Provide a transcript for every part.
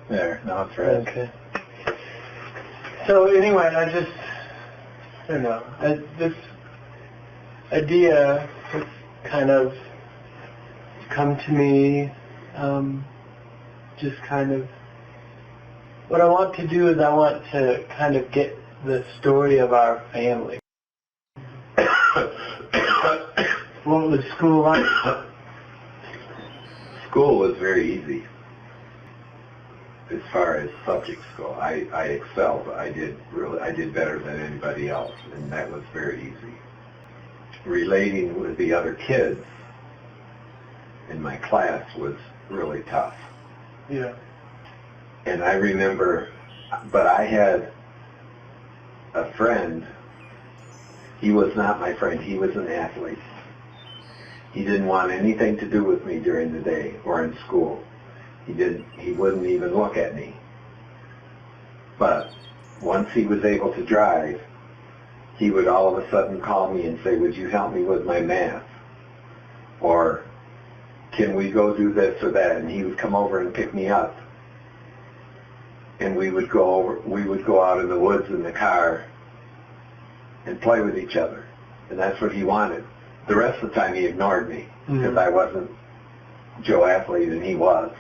There, now it's red. Okay. So anyway, I don't know, this idea has kind of come to me, just kind of, what I want to do is I want to kind of get the story of our family. What was school like? School was very easy. As far as subjects go, I excelled. I did better than anybody else, and that was very easy. Relating with the other kids in my class was really tough. Yeah. And I remember, but I had a friend. He was not my friend. He was an athlete. He didn't want anything to do with me during the day or in school. He wouldn't even look at me. But once he was able to drive, he would all of a sudden call me and say, "Would you help me with my math?" Or, "Can we go do this or that?" And he would come over and pick me up. And we would go out in the woods in the car and play with each other. And that's what he wanted. The rest of the time he ignored me because I wasn't Joe Athlete and he was.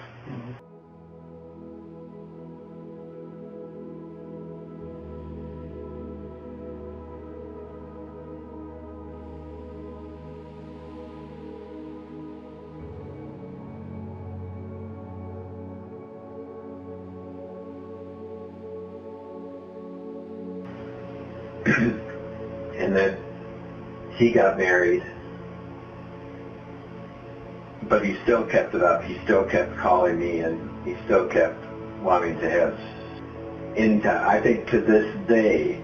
And then he got married, but he still kept it up. He still kept calling me, and he still kept wanting to have anytime. I think to this day,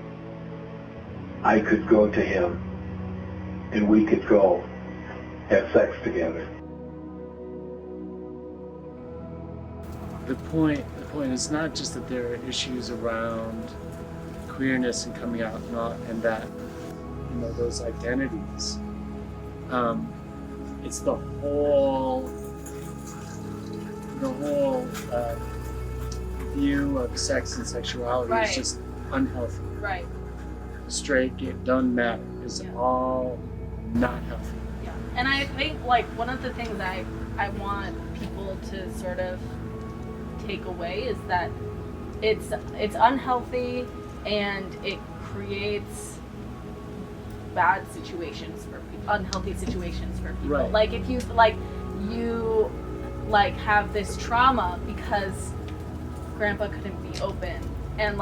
I could go to him, and we could go have sex together. The point is not just that there are issues around queerness and coming out and that, those identities. It's the whole view of sex and sexuality is just unhealthy. Right. Straight, gay, doesn't matter. It's all not healthy. Yeah. And I think one of the things I want people to sort of take away is that it's unhealthy and it creates bad situations for people, unhealthy situations for people. Right. Like if you have this trauma because grandpa couldn't be open and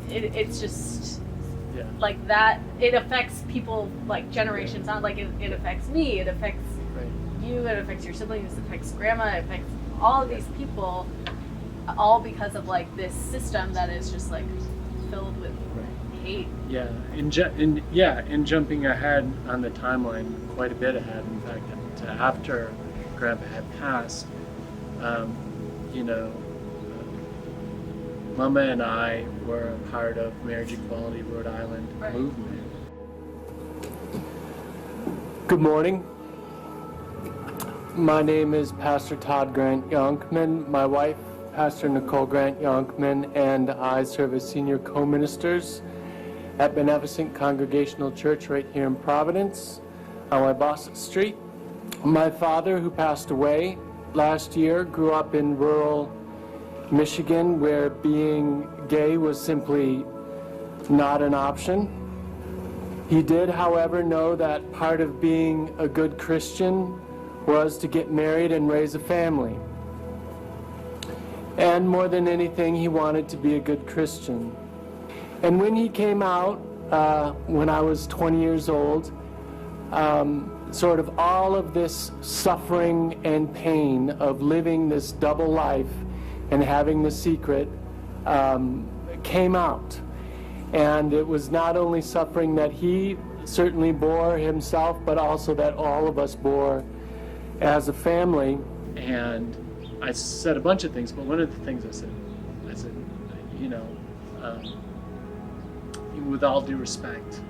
it's just that it affects people generations on. It affects me, it affects you, it affects your siblings, it affects grandma, it affects all of these people, all because of this system that is just filled with hate. Yeah, and jumping ahead on the timeline, quite a bit ahead, in fact, to after Grandpa had passed, Mama and I were a part of Marriage Equality Rhode Island movement. Good morning. My name is Pastor Todd Grant Yonkman. My wife, Pastor Nicole Grant Yonkman, and I serve as senior co-ministers at Beneficent Congregational Church right here in Providence on Wybosset Street. My father, who passed away last year, grew up in rural Michigan where being gay was simply not an option. He did, however, know that part of being a good Christian was to get married and raise a family. And more than anything, he wanted to be a good Christian. And when he came out, when I was 20 years old, sort of all of this suffering and pain of living this double life and having the secret came out. And it was not only suffering that he certainly bore himself, but also that all of us bore as a family. And I said a bunch of things, but one of the things I said, with all due respect,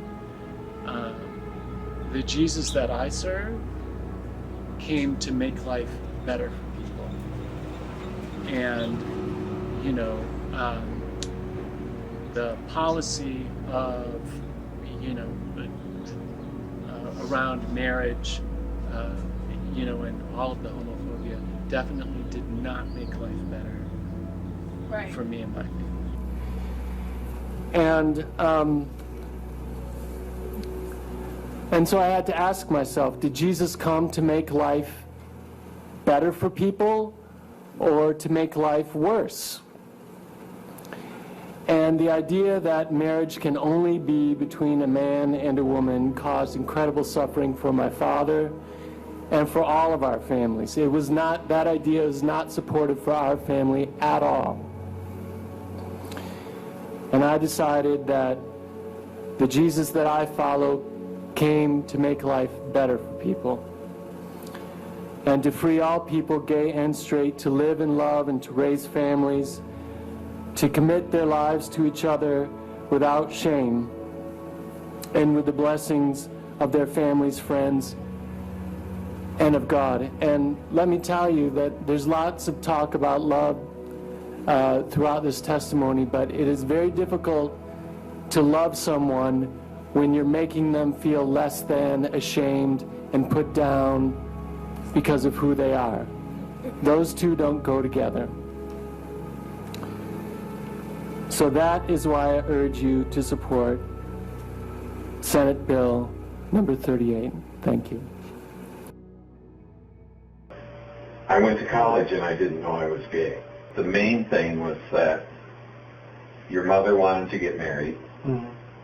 the Jesus that I serve came to make life better for people. and you know, the policy of, you know, around marriage, you know, and all of the homophobia definitely did not make life better for me and my family. And so I had to ask myself, did Jesus come to make life better for people or to make life worse? And the idea that marriage can only be between a man and a woman caused incredible suffering for my father and for all of our families. It was not, that idea is not supportive for our family at all. And I decided that the Jesus that I follow came to make life better for people and to free all people, gay and straight, to live in love and to raise families, to commit their lives to each other without shame and with the blessings of their families, friends, and of God. And let me tell you that there's lots of talk about love throughout this testimony, but it is very difficult to love someone when you're making them feel less than, ashamed, and put down because of who they are. Those two don't go together. So that is why I urge you to support Senate Bill number 38. Thank you. I went to college and I didn't know I was gay. The main thing was that your mother wanted to get married,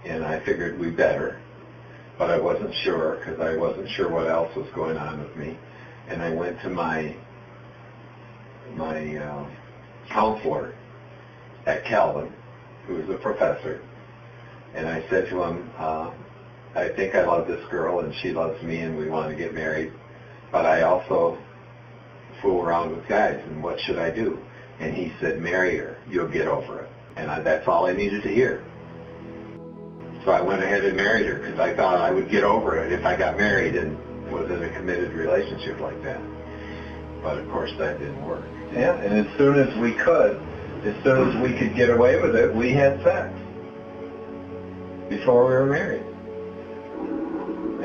and I figured we better, but I wasn't sure because I wasn't sure what else was going on with me. And I went to my counselor at Calvin, who was a professor, and I said to him, I think I love this girl and she loves me and we want to get married, but I also fool around with guys, and what should I do? And he said, marry her, you'll get over it. And that's all I needed to hear. So I went ahead and married her because I thought I would get over it if I got married and was in a committed relationship like that. But of course that didn't work. Yeah, and as soon as we could get away with it, we had sex before we were married.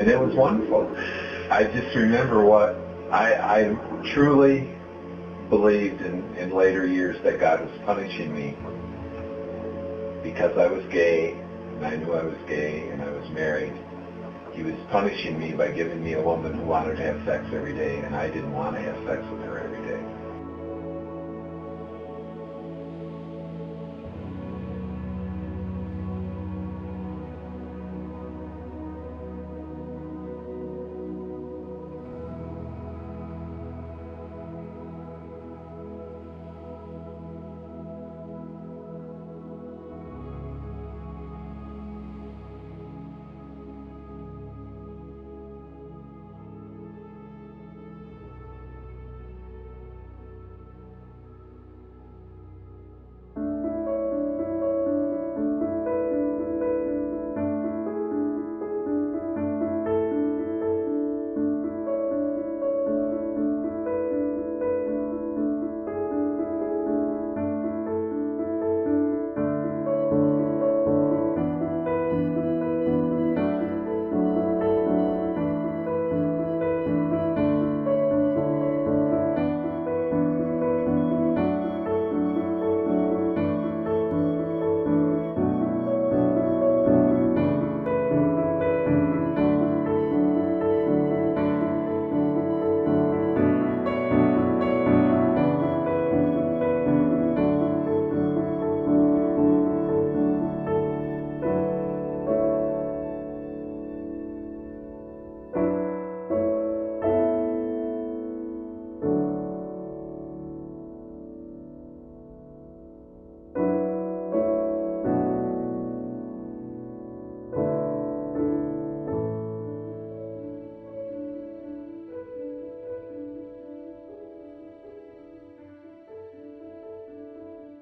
And it was wonderful. I just remember what I truly believed in later years that God was punishing me because I was gay, and I knew I was gay, and I was married. He was punishing me by giving me a woman who wanted to have sex every day, and I didn't want to have sex with her.